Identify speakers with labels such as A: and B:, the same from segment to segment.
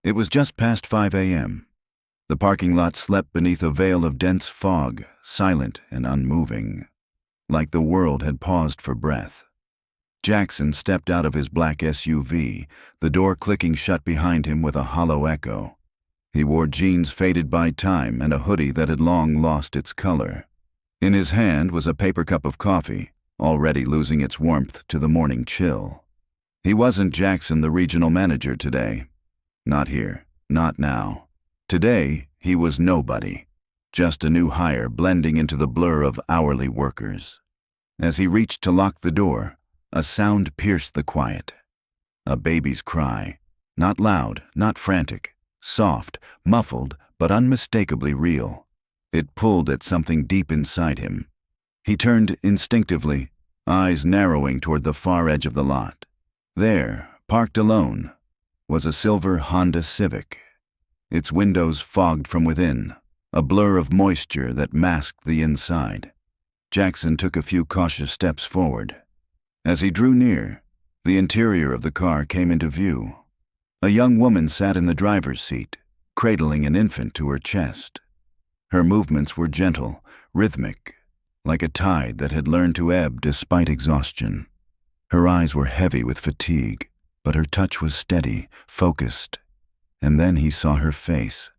A: It was just past 5 a.m. The parking lot slept beneath a veil of dense fog, silent and unmoving, like the world had paused for breath. Jackson stepped out of his black SUV, the door clicking shut behind him with a hollow echo. He wore jeans faded by time and a hoodie that had long lost its color. In his hand was a paper cup of coffee, already losing its warmth to the morning chill. He wasn't Jackson, the regional manager, today. Not here, not now. Today, he was nobody, just a new hire blending into the blur of hourly workers. As he reached to lock the door, a sound pierced the quiet. A baby's cry, not loud, not frantic, soft, muffled, but unmistakably real. It pulled at something deep inside him. He turned instinctively, eyes narrowing toward the far edge of the lot. There, parked alone, was a silver Honda Civic. Its windows fogged from within, a blur of moisture that masked the inside. Jackson took a few cautious steps forward. As he drew near, the interior of the car came into view. A young woman sat in the driver's seat, cradling an infant to her chest. Her movements were gentle, rhythmic, like a tide that had learned to ebb despite exhaustion. Her eyes were heavy with fatigue, but her touch was steady, focused. And then he saw her face.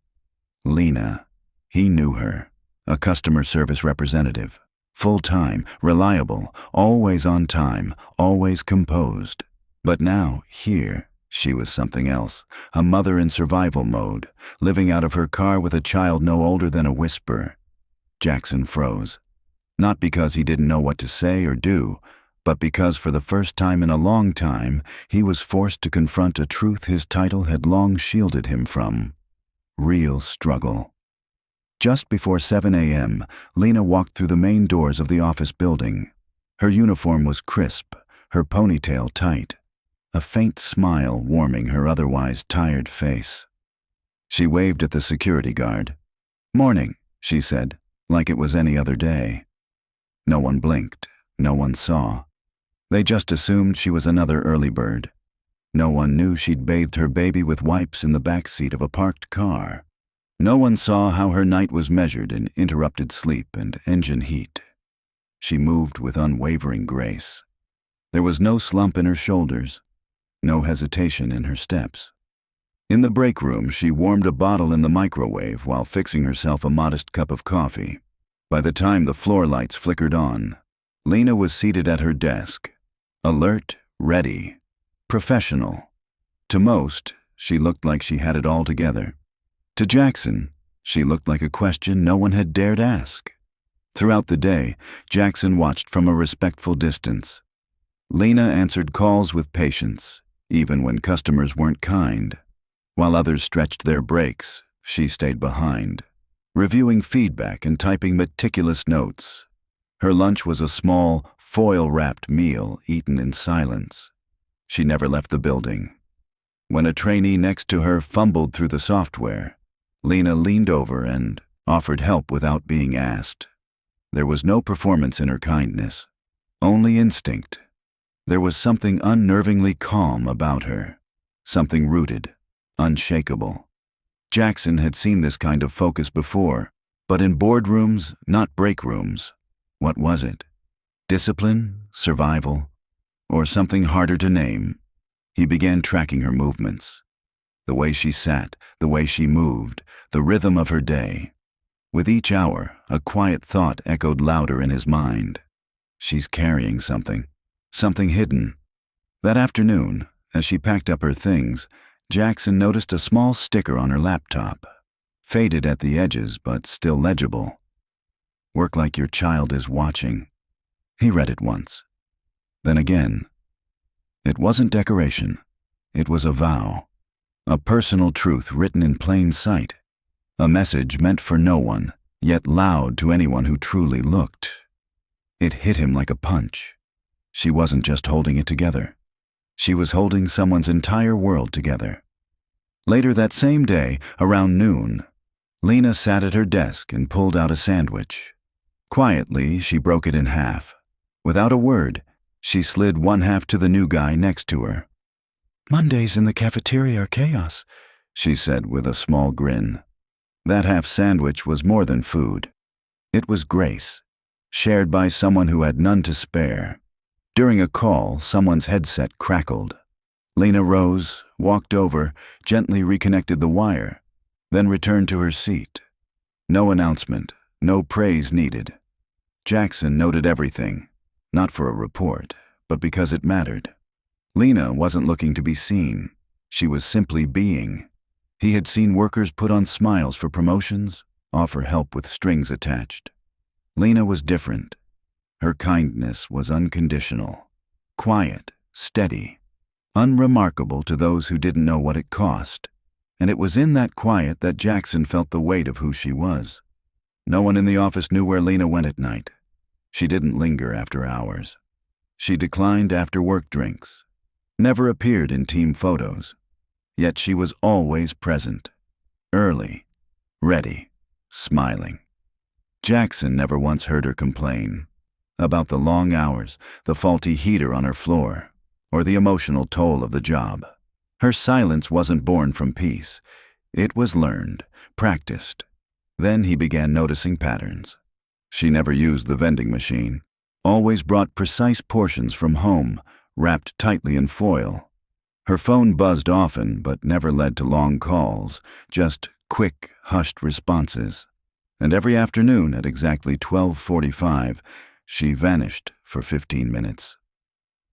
A: Lena. He knew her. A customer service representative. Full-time, reliable, always on time, always composed. But now, here, she was something else. A mother in survival mode, living out of her car with a child no older than a whisper. Jackson froze. Not because he didn't know what to say or do, but because for the first time in a long time, he was forced to confront a truth his title had long shielded him from. Real struggle. Just before 7 a.m., Lena walked through the main doors of the office building. Her uniform was crisp, her ponytail tight, a faint smile warming her otherwise tired face. She waved at the security guard. "Morning," she said, like it was any other day. No one blinked, no one saw. They just assumed she was another early bird. No one knew she'd bathed her baby with wipes in the back seat of a parked car. No one saw how her night was measured in interrupted sleep and engine heat. She moved with unwavering grace. There was no slump in her shoulders, no hesitation in her steps. In the break room, she warmed a bottle in the microwave while fixing herself a modest cup of coffee. By the time the floor lights flickered on, Lena was seated at her desk. Alert, ready, professional. To most, she looked like she had it all together. To Jackson, she looked like a question no one had dared ask. Throughout the day, Jackson watched from a respectful distance. Lena answered calls with patience, even when customers weren't kind. While others stretched their breaks, she stayed behind, reviewing feedback and typing meticulous notes. Her lunch was a small, foil-wrapped meal eaten in silence. She never left the building. When a trainee next to her fumbled through the software, Lena leaned over and offered help without being asked. There was no performance in her kindness, only instinct. There was something unnervingly calm about her, something rooted, unshakable. Jackson had seen this kind of focus before, but in boardrooms, not break rooms. What was it? Discipline, survival, or something harder to name? He began tracking her movements. The way she sat, the way she moved, the rhythm of her day. With each hour, a quiet thought echoed louder in his mind. She's carrying something, something hidden. That afternoon, as she packed up her things, Jackson noticed a small sticker on her laptop, faded at the edges but still legible. "Work like your child is watching." He read it once. Then again. It wasn't decoration. It was a vow. A personal truth written in plain sight. A message meant for no one, yet loud to anyone who truly looked. It hit him like a punch. She wasn't just holding it together. She was holding someone's entire world together. Later that same day, around noon, Lena sat at her desk and pulled out a sandwich. Quietly, she broke it in half. Without a word, she slid one half to the new guy next to her. "Mondays in the cafeteria are chaos. she said with a small grin. That half sandwich was more than food. It was grace, shared by someone who had none to spare. During a call, someone's headset crackled. Lena rose, walked over, gently reconnected the wire, then returned to her seat. No announcement, no praise needed. Jackson noted everything, not for a report, but because it mattered. Lena wasn't looking to be seen. She was simply being. He had seen workers put on smiles for promotions, offer help with strings attached. Lena was different. Her kindness was unconditional, quiet, steady, unremarkable to those who didn't know what it cost. And it was in that quiet that Jackson felt the weight of who she was. No one in the office knew where Lena went at night. She didn't linger after hours. She declined after-work drinks, never appeared in team photos. Yet she was always present, early, ready, smiling. Jackson never once heard her complain about the long hours, the faulty heater on her floor, or the emotional toll of the job. Her silence wasn't born from peace. It was learned, practiced. Then he began noticing patterns. She never used the vending machine, always brought precise portions from home, wrapped tightly in foil. Her phone buzzed often, but never led to long calls, just quick, hushed responses. And every afternoon at exactly 12:45, she vanished for 15 minutes.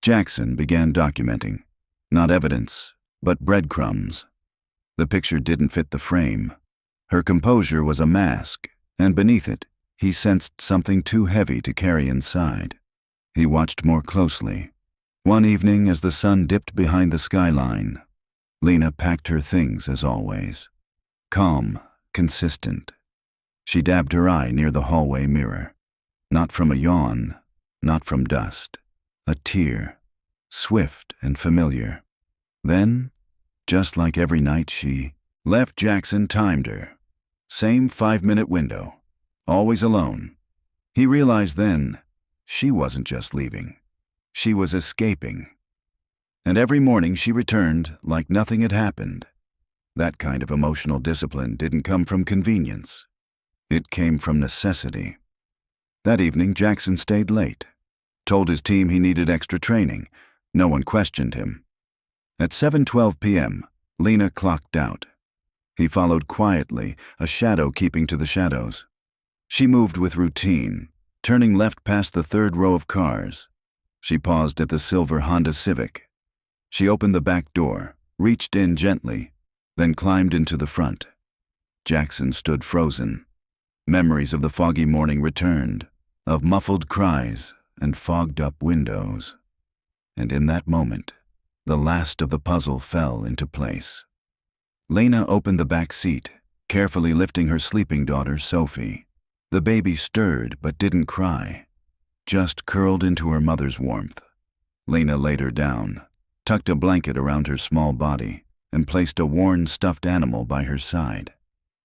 A: Jackson began documenting, not evidence, but breadcrumbs. The picture didn't fit the frame. Her composure was a mask, and beneath it, he sensed something too heavy to carry inside. He watched more closely. One evening, as the sun dipped behind the skyline, Lena packed her things as always. Calm, consistent. She dabbed her eye near the hallway mirror. Not from a yawn, not from dust. A tear, swift and familiar. Then, just like every night, she left. Jackson timed her. Same 5-minute window. Always alone. He realized then, she wasn't just leaving. She was escaping. And every morning she returned like nothing had happened. That kind of emotional discipline didn't come from convenience. It came from necessity. That evening, Jackson stayed late. Told his team he needed extra training. No one questioned him. At 7:12 p.m., Lena clocked out. He followed quietly, a shadow keeping to the shadows. She moved with routine, turning left past the third row of cars. She paused at the silver Honda Civic. She opened the back door, reached in gently, then climbed into the front. Jackson stood frozen. Memories of the foggy morning returned, of muffled cries and fogged-up windows. And in that moment, the last of the puzzle fell into place. Lena opened the back seat, carefully lifting her sleeping daughter, Sophie. The baby stirred but didn't cry, just curled into her mother's warmth. Lena laid her down, tucked a blanket around her small body, and placed a worn stuffed animal by her side.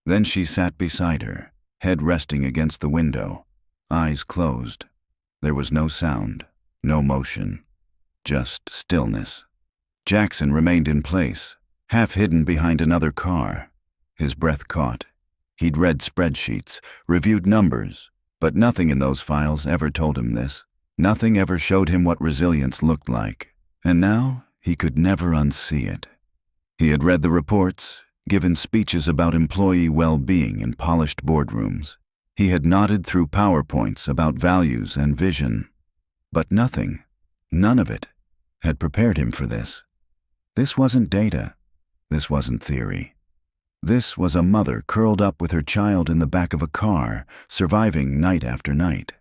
A: Then she sat beside her, head resting against the window, eyes closed. There was no sound, no motion, just stillness. Jackson remained in place, half hidden behind another car. His breath caught. He'd read spreadsheets, reviewed numbers, but nothing in those files ever told him this. Nothing ever showed him what resilience looked like. And now he could never unsee it. He had read the reports, given speeches about employee well-being in polished boardrooms. He had nodded through PowerPoints about values and vision. But nothing, none of it, had prepared him for this. This wasn't data. This wasn't theory. This was a mother curled up with her child in the back of a car, surviving night after night.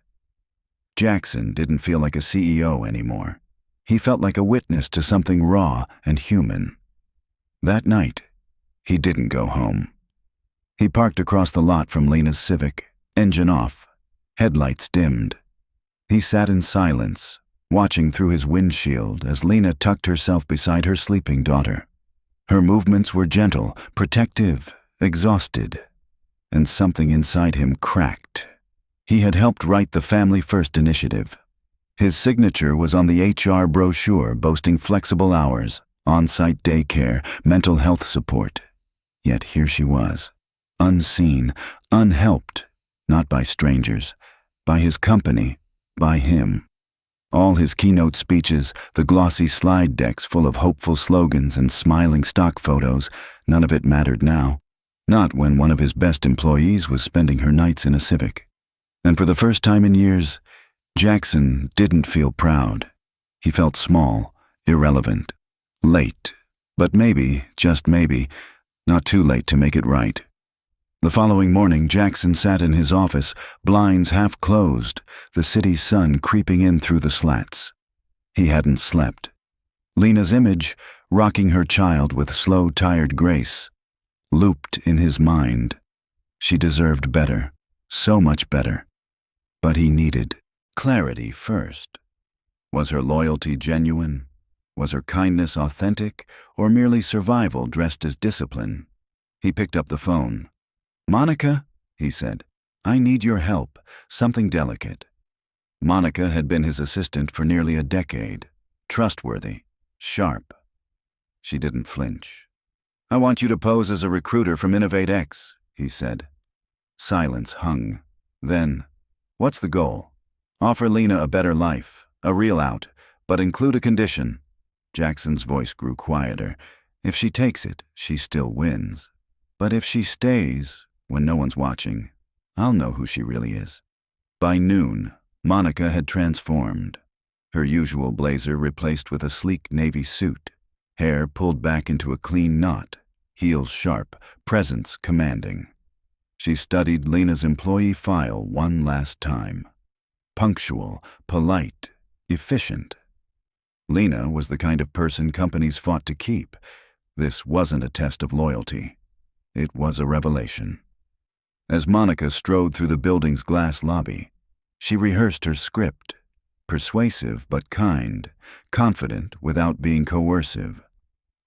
A: Jackson didn't feel like a CEO anymore. He felt like a witness to something raw and human. That night, he didn't go home. He parked across the lot from Lena's Civic, engine off, headlights dimmed. He sat in silence, watching through his windshield as Lena tucked herself beside her sleeping daughter. Her movements were gentle, protective, exhausted, and something inside him cracked. He had helped write the Family First initiative. His signature was on the HR brochure boasting flexible hours, on-site daycare, mental health support. Yet here she was, unseen, unhelped, not by strangers, by his company, by him. All his keynote speeches, the glossy slide decks full of hopeful slogans and smiling stock photos, none of it mattered now. Not when one of his best employees was spending her nights in a Civic. And for the first time in years, Jackson didn't feel proud. He felt small, irrelevant, late, but maybe, just maybe, not too late to make it right. The following morning, Jackson sat in his office, blinds half closed, the city's sun creeping in through the slats. He hadn't slept. Lena's image, rocking her child with slow, tired grace, looped in his mind. She deserved better, so much better. But he needed clarity first. Was her loyalty genuine? Was her kindness authentic, or merely survival dressed as discipline? He picked up the phone. "Monica," he said, "I need your help, something delicate." Monica had been his assistant for nearly a decade. Trustworthy, sharp. She didn't flinch. "I want you to pose as a recruiter from InnovateX," he said. Silence hung. Then, "What's the goal?" "Offer Lena a better life, a real out, but include a condition." Jackson's voice grew quieter. "If she takes it, she still wins. But if she stays, when no one's watching, I'll know who she really is." By noon, Monica had transformed. Her usual blazer replaced with a sleek navy suit, hair pulled back into a clean knot, heels sharp, presence commanding. She studied Lena's employee file one last time. Punctual, polite, efficient. Lena was the kind of person companies fought to keep. This wasn't a test of loyalty. It was a revelation. As Monica strode through the building's glass lobby, she rehearsed her script, persuasive but kind, confident without being coercive.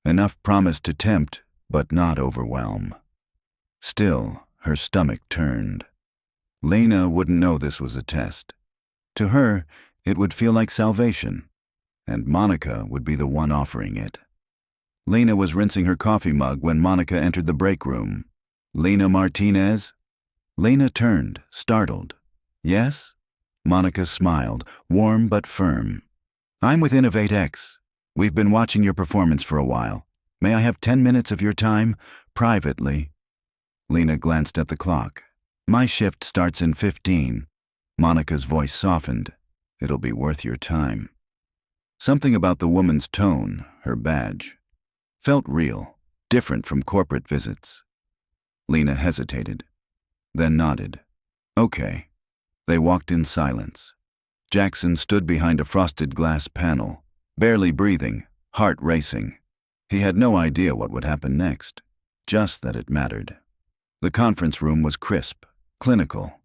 A: Enough promise to tempt, but not overwhelm. Still, her stomach turned. Lena wouldn't know this was a test. To her, it would feel like salvation, and Monica would be the one offering it. Lena was rinsing her coffee mug when Monica entered the break room. "Lena Martinez?" Lena turned, startled. "Yes?" Monica smiled, warm but firm. "I'm with InnovateX. We've been watching your performance for a while. May I have 10 minutes of your time, privately?" Lena glanced at the clock. "My shift starts in 15. Monica's voice softened. "It'll be worth your time." Something about the woman's tone, her badge, felt real, different from corporate visits. Lena hesitated, then nodded. "Okay." They walked in silence. Jackson stood behind a frosted glass panel, barely breathing, heart racing. He had no idea what would happen next, just that it mattered. The conference room was crisp, clinical.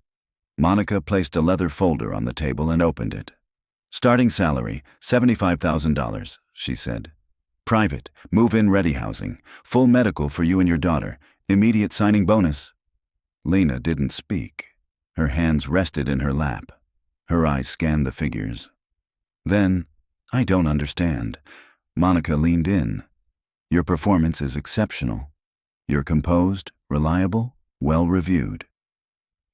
A: Monica placed a leather folder on the table and opened it. "Starting salary, $75,000, she said. "Private, move-in ready housing, full medical for you and your daughter, immediate signing bonus." Lena didn't speak. Her hands rested in her lap. Her eyes scanned the figures. Then, "I don't understand." Monica leaned in. "Your performance is exceptional. You're composed, reliable, well-reviewed.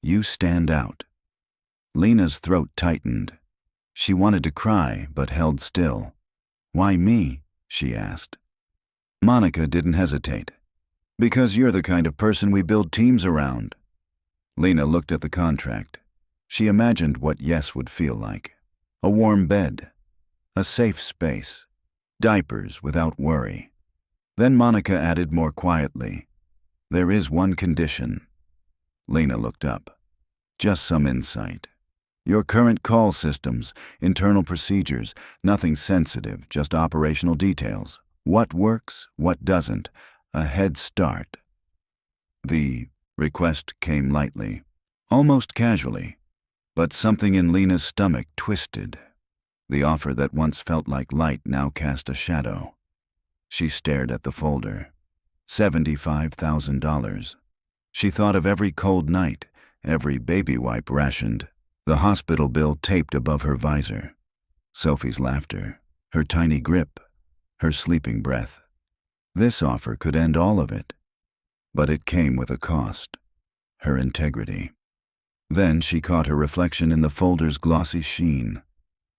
A: You stand out." Lena's throat tightened. She wanted to cry, but held still. "Why me?" she asked. Monica didn't hesitate. "Because you're the kind of person we build teams around." Lena looked at the contract. She imagined what yes would feel like. A warm bed, a safe space, diapers without worry. Then Monica added more quietly, "There is one condition." Lena looked up. "Just some insight. Your current call systems, internal procedures, nothing sensitive, just operational details. What works, what doesn't, a head start." The request came lightly, almost casually, but something in Lena's stomach twisted. The offer that once felt like light now cast a shadow. She stared at the folder. $75,000. She thought of every cold night, every baby wipe rationed, the hospital bill taped above her visor. Sophie's laughter, her tiny grip, her sleeping breath. This offer could end all of it. But it came with a cost: her integrity. Then she caught her reflection in the folder's glossy sheen.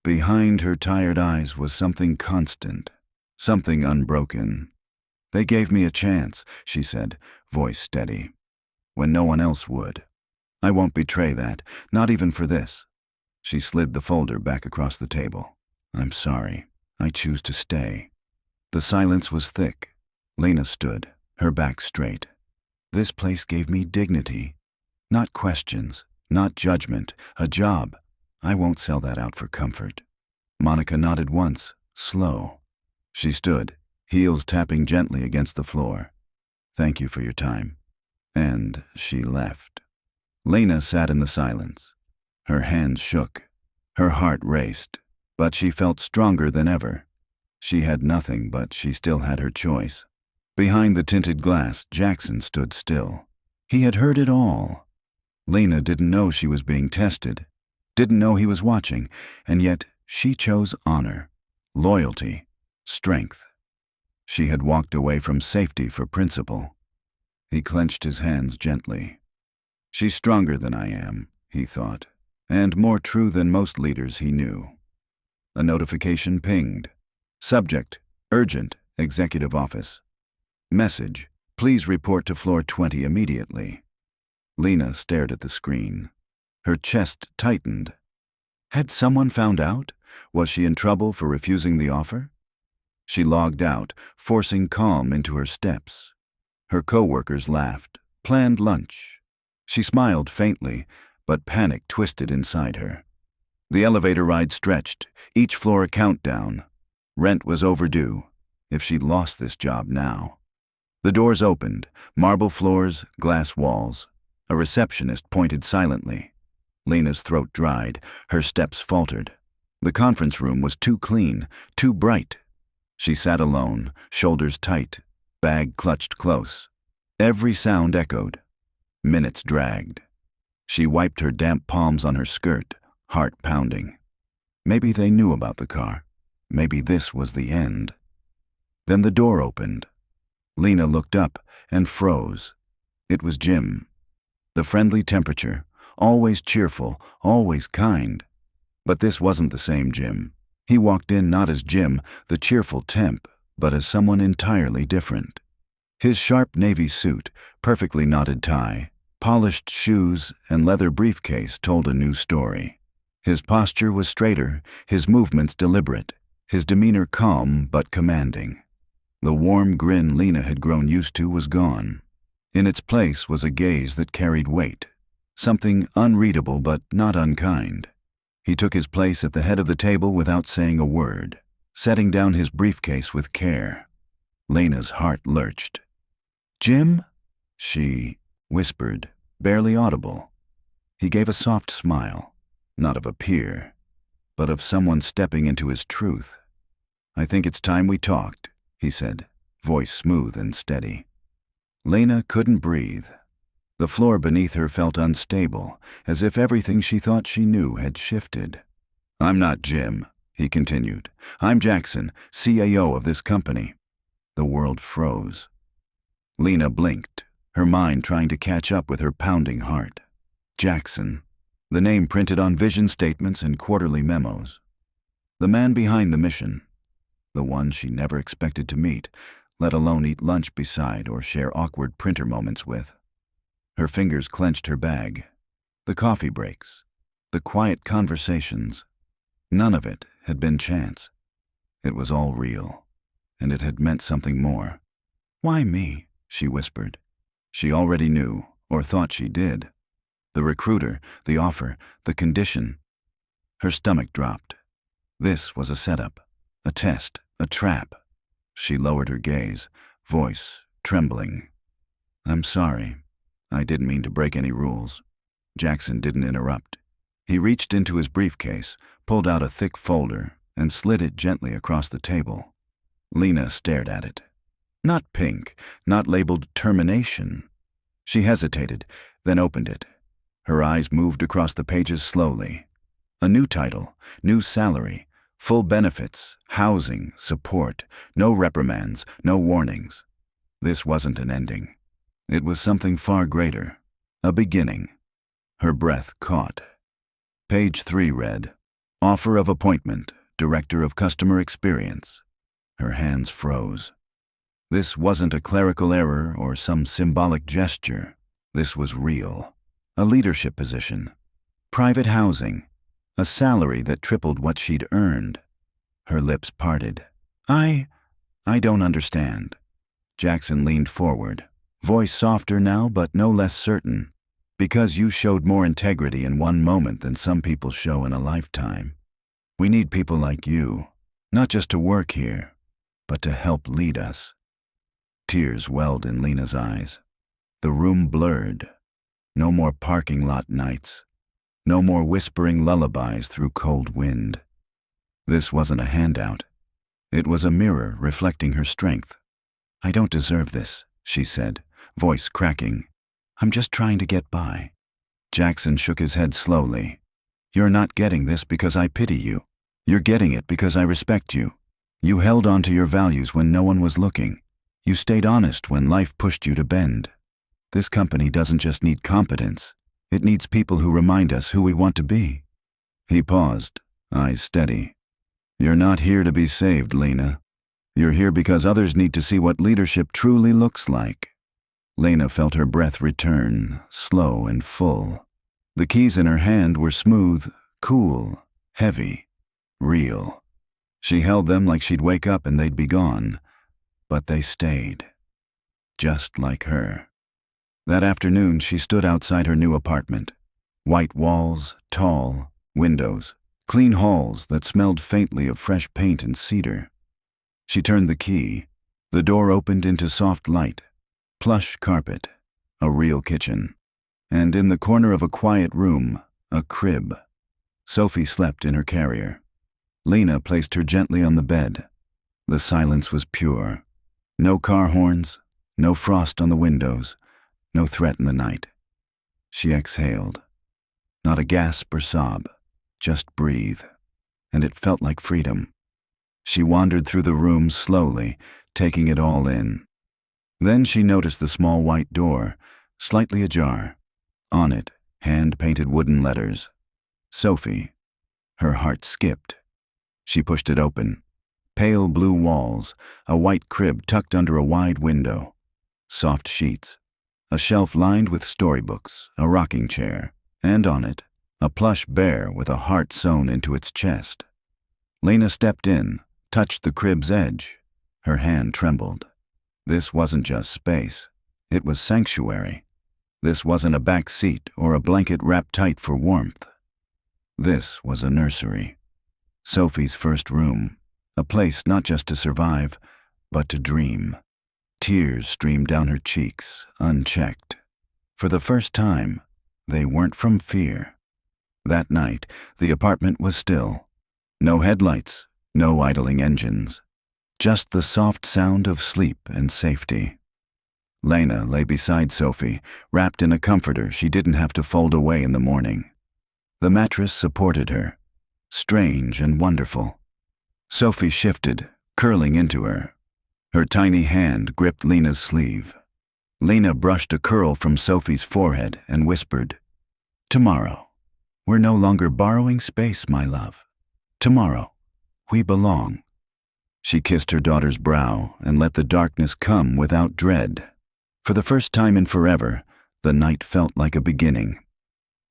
A: Behind her tired eyes was something constant, something unbroken. "They gave me a chance," she said, voice steady, "when no one else would. I won't betray that, not even for this." She slid the folder back across the table. "I'm sorry. I choose to stay." The silence was thick. Lena stood, her back straight. "This place gave me dignity. Not questions, not judgment, a job. I won't sell that out for comfort." Monica nodded once, slow. She stood, heels tapping gently against the floor. "Thank you for your time." And she left. Lena sat in the silence. Her hands shook. Her heart raced, but she felt stronger than ever. She had nothing, but she still had her choice. Behind the tinted glass, Jackson stood still. He had heard it all. Lena didn't know she was being tested, didn't know he was watching, and yet she chose honor, loyalty, strength. She had walked away from safety for principle. He clenched his hands gently. "She's stronger than I am," he thought, and more true than most leaders he knew. A notification pinged. Subject: urgent, executive office. Message: please report to floor 20 immediately. Lena stared at the screen. Her chest tightened. Had someone found out? Was she in trouble for refusing the offer? She logged out, forcing calm into her steps. Her coworkers laughed, planned lunch. She smiled faintly, but panic twisted inside her. The elevator ride stretched, each floor a countdown. Rent was overdue, if she'd lost this job now. The doors opened, marble floors, glass walls. A receptionist pointed silently. Lena's throat dried, her steps faltered. The conference room was too clean, too bright. She sat alone, shoulders tight, bag clutched close. Every sound echoed. Minutes dragged. She wiped her damp palms on her skirt, heart pounding. Maybe they knew about the car. Maybe this was the end. Then the door opened. Lena looked up and froze. It was Jim. The friendly temperature, always cheerful, always kind. But this wasn't the same Jim. He walked in not as Jim, the cheerful temp, but as someone entirely different. His sharp navy suit, perfectly knotted tie, polished shoes, and leather briefcase told a new story. His posture was straighter, his movements deliberate, his demeanor calm but commanding. The warm grin Lena had grown used to was gone. In its place was a gaze that carried weight, something unreadable but not unkind. He took his place at the head of the table without saying a word, setting down his briefcase with care. Lena's heart lurched. "Jim?" she whispered, barely audible. He gave a soft smile, not of a peer, but of someone stepping into his truth. "I think it's time we talked," he said, voice smooth and steady. Lena couldn't breathe. The floor beneath her felt unstable, as if everything she thought she knew had shifted. "I'm not Jim," he continued. "I'm Jackson, CAO of this company." The world froze. Lena blinked, her mind trying to catch up with her pounding heart. Jackson, the name printed on vision statements and quarterly memos. The man behind the mission. The one she never expected to meet, let alone eat lunch beside or share awkward printer moments with. Her fingers clenched her bag. The coffee breaks, the quiet conversations. None of it had been chance. It was all real, and it had meant something more. "Why me?" she whispered. She already knew, or thought she did. The recruiter, the offer, the condition. Her stomach dropped. This was a setup, a test, a trap. She lowered her gaze, voice trembling. "I'm sorry. I didn't mean to break any rules." Jackson didn't interrupt. He reached into his briefcase, pulled out a thick folder, and slid it gently across the table. Lena stared at it. Not pink, not labeled termination. She hesitated, then opened it. Her eyes moved across the pages slowly. A new title, new salary, full benefits, housing, support, no reprimands, no warnings. This wasn't an ending. It was something far greater. A beginning. Her breath caught. Page 3 read, Offer of appointment, Director of Customer Experience. Her hands froze. This wasn't a clerical error or some symbolic gesture. This was real. A leadership position. Private housing. A salary that tripled what she'd earned. Her lips parted. I don't understand. Jackson leaned forward, voice softer now but no less certain. Because you showed more integrity in one moment than some people show in a lifetime. We need people like you, not just to work here, but to help lead us. Tears welled in Lena's eyes. The room blurred. No more parking lot nights. No more whispering lullabies through cold wind. This wasn't a handout. It was a mirror reflecting her strength. I don't deserve this, she said, voice cracking. I'm just trying to get by. Jackson shook his head slowly. You're not getting this because I pity you. You're getting it because I respect you. You held on to your values when no one was looking. You stayed honest when life pushed you to bend. This company doesn't just need competence. It needs people who remind us who we want to be. He paused, eyes steady. You're not here to be saved, Lena. You're here because others need to see what leadership truly looks like. Lena felt her breath return, slow and full. The keys in her hand were smooth, cool, heavy, real. She held them like she'd wake up and they'd be gone, but they stayed. Just like her. That afternoon, she stood outside her new apartment. White walls, tall, windows, clean halls that smelled faintly of fresh paint and cedar. She turned the key. The door opened into soft light. Plush carpet, a real kitchen, and in the corner of a quiet room, a crib. Sophie slept in her carrier. Lena placed her gently on the bed. The silence was pure. No car horns, no frost on the windows, no threat in the night. She exhaled. Not a gasp or sob, just breathe, and it felt like freedom. She wandered through the room slowly, taking it all in. Then she noticed the small white door, slightly ajar. On it, hand-painted wooden letters. Sophie. Her heart skipped. She pushed it open. Pale blue walls, a white crib tucked under a wide window. Soft sheets. A shelf lined with storybooks, a rocking chair, and on it, a plush bear with a heart sewn into its chest. Lena stepped in, touched the crib's edge. Her hand trembled. This wasn't just space. It was sanctuary. This wasn't a back seat or a blanket wrapped tight for warmth. This was a nursery. Sophie's first room. A place not just to survive, but to dream. Tears streamed down her cheeks, unchecked. For the first time, they weren't from fear. That night, the apartment was still. No headlights, no idling engines. Just the soft sound of sleep and safety. Lena lay beside Sophie, wrapped in a comforter she didn't have to fold away in the morning. The mattress supported her, strange and wonderful. Sophie shifted, curling into her. Her tiny hand gripped Lena's sleeve. Lena brushed a curl from Sophie's forehead and whispered, Tomorrow. We're no longer borrowing space, my love. Tomorrow. We belong. She kissed her daughter's brow and let the darkness come without dread. For the first time in forever, the night felt like a beginning.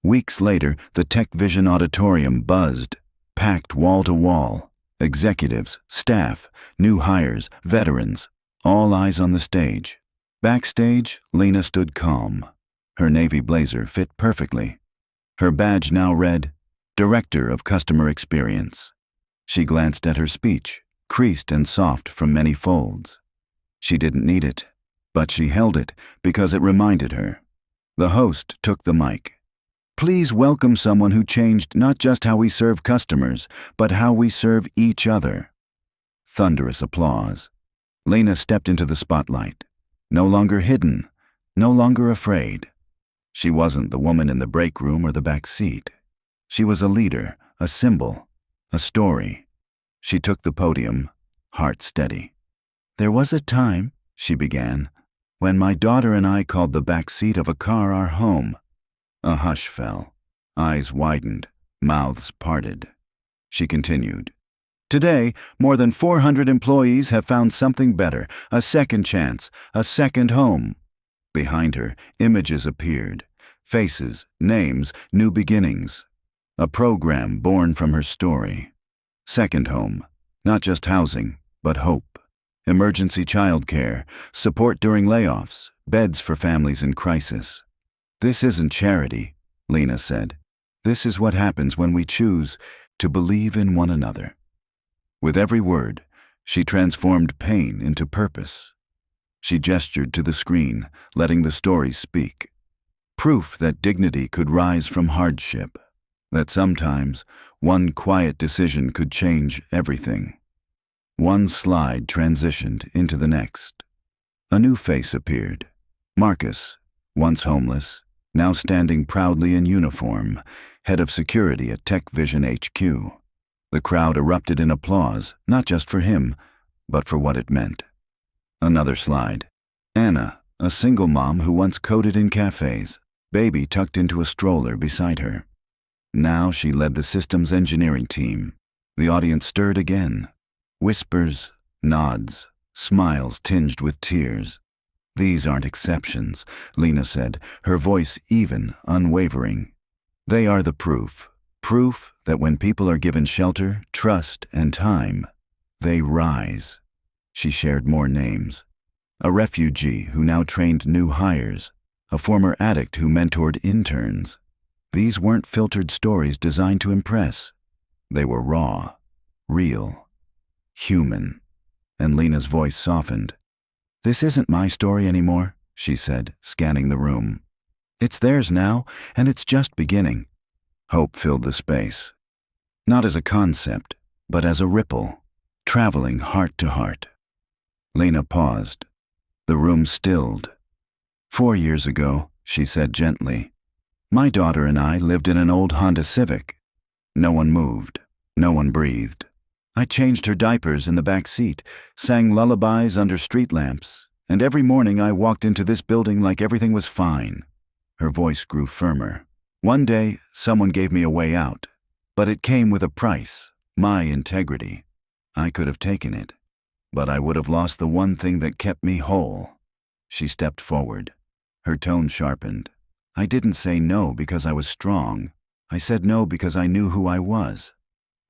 A: Weeks later, the Tech Vision auditorium buzzed, packed wall to wall. Executives, staff, new hires, veterans, all eyes on the stage. Backstage, Lena stood calm. Her navy blazer fit perfectly. Her badge now read, Director of Customer Experience. She glanced at her speech, creased and soft from many folds. She didn't need it, but she held it because it reminded her. The host took the mic. Please welcome someone who changed not just how we serve customers, but how we serve each other. Thunderous applause. Lena stepped into the spotlight. No longer hidden, no longer afraid. She wasn't the woman in the break room or the back seat. She was a leader, a symbol, a story. She took the podium, heart steady. There was a time, she began, When my daughter and I called the back seat of a car our home, a hush fell. Eyes widened, mouths parted. She continued. Today, more than 400 employees have found something better, a second chance, a second home. Behind her, images appeared. Faces, names, new beginnings. A program born from her story. Second home, not just housing, but hope. Emergency childcare, support during layoffs, beds for families in crisis. This isn't charity, Lena said. This is what happens when we choose to believe in one another. With every word, she transformed pain into purpose. She gestured to the screen, letting the story speak. Proof that dignity could rise from hardship, that sometimes one quiet decision could change everything. One slide transitioned into the next. A new face appeared. Marcus, once homeless, now standing proudly in uniform, head of security at Tech Vision HQ. The crowd erupted in applause, not just for him, but for what it meant. Another slide. Anna, a single mom who once coded in cafes, baby tucked into a stroller beside her. Now she led the systems engineering team. The audience stirred again. Whispers, nods, smiles tinged with tears. These aren't exceptions, Lena said, her voice even, unwavering. They are the proof. Proof that when people are given shelter, trust, and time, they rise. She shared more names. A refugee who now trained new hires. A former addict who mentored interns. These weren't filtered stories designed to impress. They were raw, real, human. And Lena's voice softened. This isn't my story anymore, she said, scanning the room. It's theirs now, and it's just beginning. Hope filled the space. Not as a concept, but as a ripple, traveling heart to heart. Lena paused. The room stilled. 4 years ago, she said gently, my daughter and I lived in an old Honda Civic. No one moved. No one breathed. I changed her diapers in the back seat, sang lullabies under street lamps, and every morning I walked into this building like everything was fine. Her voice grew firmer. One day, someone gave me a way out, but it came with a price, my integrity. I could have taken it, but I would have lost the one thing that kept me whole. She stepped forward. Her tone sharpened. I didn't say no because I was strong. I said no because I knew who I was.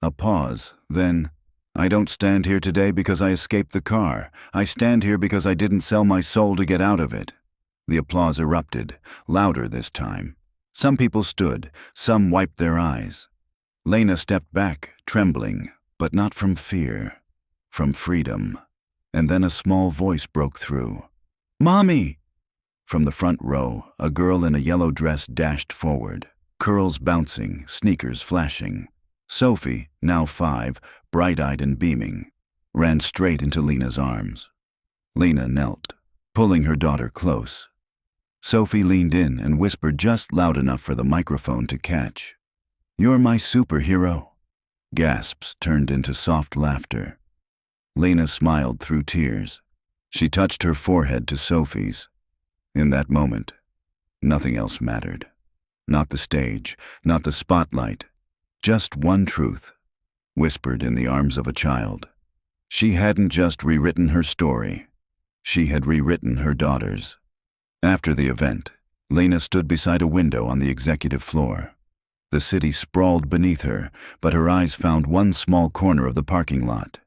A: A pause, then, I don't stand here today because I escaped the car. I stand here because I didn't sell my soul to get out of it. The applause erupted, louder this time. Some people stood, some wiped their eyes. Lena stepped back, trembling, but not from fear, from freedom. And then a small voice broke through. Mommy! From the front row, a girl in a yellow dress dashed forward, curls bouncing, sneakers flashing. Sophie, now 5, bright-eyed and beaming, ran straight into Lena's arms. Lena knelt, pulling her daughter close. Sophie leaned in and whispered just loud enough for the microphone to catch. You're my superhero. Gasps turned into soft laughter. Lena smiled through tears. She touched her forehead to Sophie's. In that moment, nothing else mattered. Not the stage, not the spotlight. Just one truth, whispered in the arms of a child. She hadn't just rewritten her story. She had rewritten her daughter's. After the event, Lena stood beside a window on the executive floor. The city sprawled beneath her, but her eyes found one small corner of the parking lot.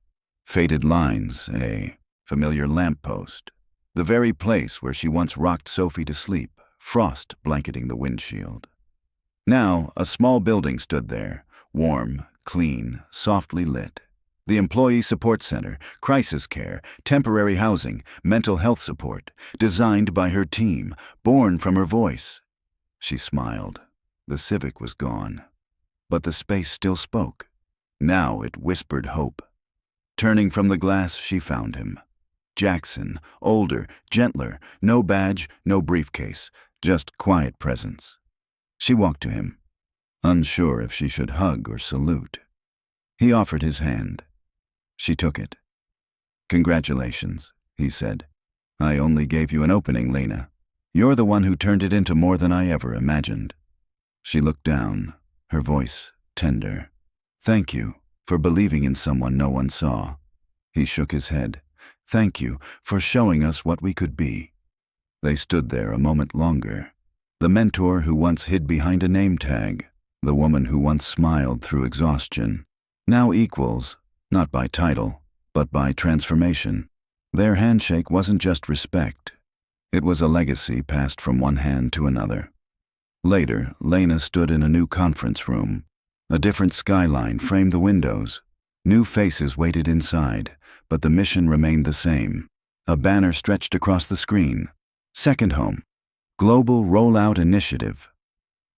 A: Faded lines, a familiar lamppost. The very place where she once rocked Sophie to sleep, frost blanketing the windshield. Now, a small building stood there, warm, clean, softly lit. The Employee Support Center, crisis care, temporary housing, mental health support, designed by her team, born from her voice. She smiled. The Civic was gone. But the space still spoke. Now it whispered hope. Turning from the glass, she found him. Jackson, older, gentler, no badge, no briefcase, just quiet presence. She walked to him, unsure if she should hug or salute. He offered his hand. She took it. Congratulations, he said. I only gave you an opening, Lena. You're the one who turned it into more than I ever imagined. She looked down, her voice tender. Thank you for believing in someone no one saw. He shook his head. Thank you for showing us what we could be. They stood there a moment longer. The mentor who once hid behind a name tag, the woman who once smiled through exhaustion, now equals, not by title, but by transformation. Their handshake wasn't just respect. It was a legacy passed from one hand to another. Later, Lena stood in a new conference room. A different skyline framed the windows. New faces waited inside, but the mission remained the same. A banner stretched across the screen. Second Home. Global Rollout Initiative.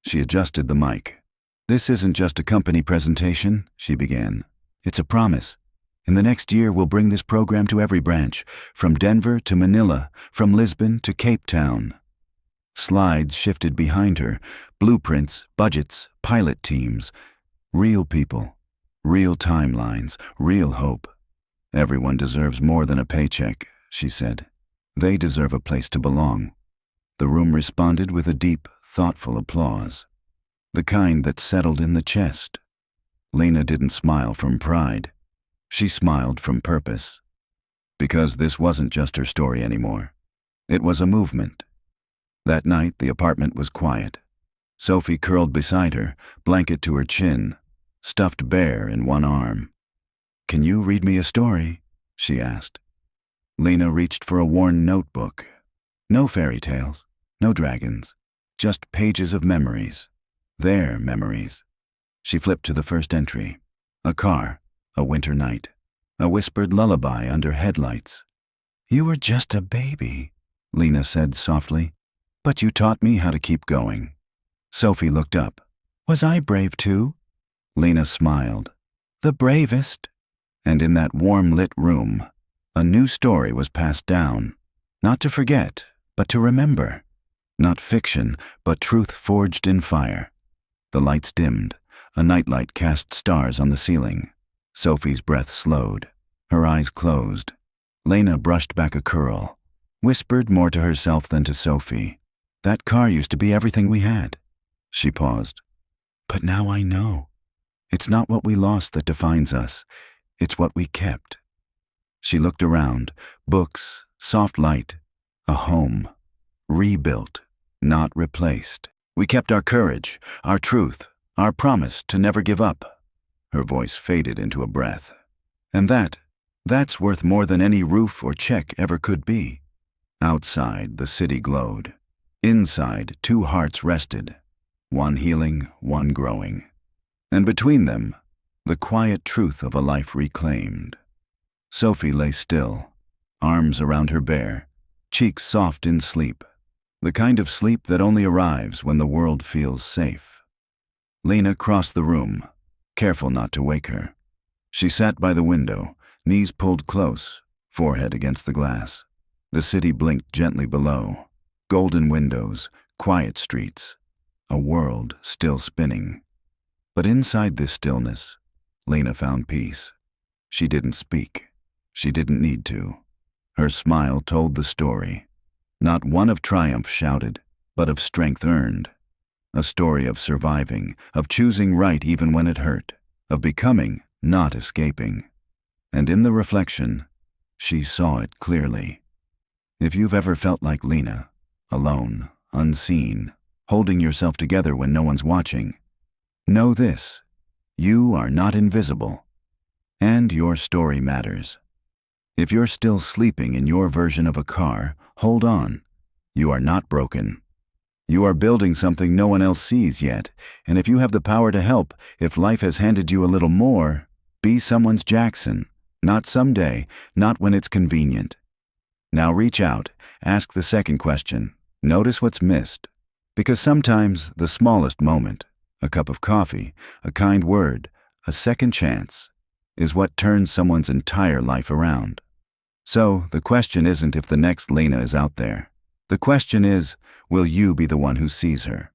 A: She adjusted the mic. This isn't just a company presentation, she began. It's a promise. In the next year, we'll bring this program to every branch, from Denver to Manila, from Lisbon to Cape Town. Slides shifted behind her, blueprints, budgets, pilot teams. Real people, real timelines, real hope. Everyone deserves more than a paycheck, she said. They deserve a place to belong. The room responded with a deep, thoughtful applause. The kind that settled in the chest. Lena didn't smile from pride. She smiled from purpose. Because this wasn't just her story anymore. It was a movement. That night, the apartment was quiet. Sophie curled beside her, blanket to her chin, stuffed bear in one arm. Can you read me a story? She asked. Lena reached for a worn notebook. No fairy tales, no dragons, just pages of memories. Their memories. She flipped to the first entry. A car. A winter night. A whispered lullaby under headlights. You were just a baby, Lena said softly, but you taught me how to keep going. Sophie looked up. Was I brave too? Lena smiled. The bravest. And in that warm-lit room, a new story was passed down. Not to forget, but to remember. Not fiction, but truth forged in fire. The lights dimmed. A nightlight cast stars on the ceiling. Sophie's breath slowed. Her eyes closed. Lena brushed back a curl, whispered more to herself than to Sophie. That car used to be everything we had. She paused. But now I know. It's not what we lost that defines us. It's what we kept. She looked around. Books, soft light, a home. Rebuilt, not replaced. We kept our courage, our truth, our promise to never give up. Her voice faded into a breath. And that's worth more than any roof or check ever could be. Outside, the city glowed. Inside, two hearts rested. One healing, one growing. And between them, the quiet truth of a life reclaimed. Sophie lay still, arms around her bear, cheeks soft in sleep. The kind of sleep that only arrives when the world feels safe. Lena crossed the room, careful not to wake her. She sat by the window, knees pulled close, forehead against the glass. The city blinked gently below. Golden windows, quiet streets, a world still spinning. But inside this stillness, Lena found peace. She didn't speak. She didn't need to. Her smile told the story. Not one of triumph shouted, but of strength earned. A story of surviving, of choosing right even when it hurt, of becoming, not escaping. And in the reflection, she saw it clearly. If you've ever felt like Lena, alone, unseen, holding yourself together when no one's watching, know this: you are not invisible, and your story matters. If you're still sleeping in your version of a car, hold on. You are not broken. You are building something no one else sees yet, and if you have the power to help, if life has handed you a little more, be someone's Jackson, not someday, not when it's convenient. Now reach out, ask the second question, notice what's missed. Because sometimes the smallest moment, a cup of coffee, a kind word, a second chance, is what turns someone's entire life around. So the question isn't if the next Lena is out there. The question is, will you be the one who sees her?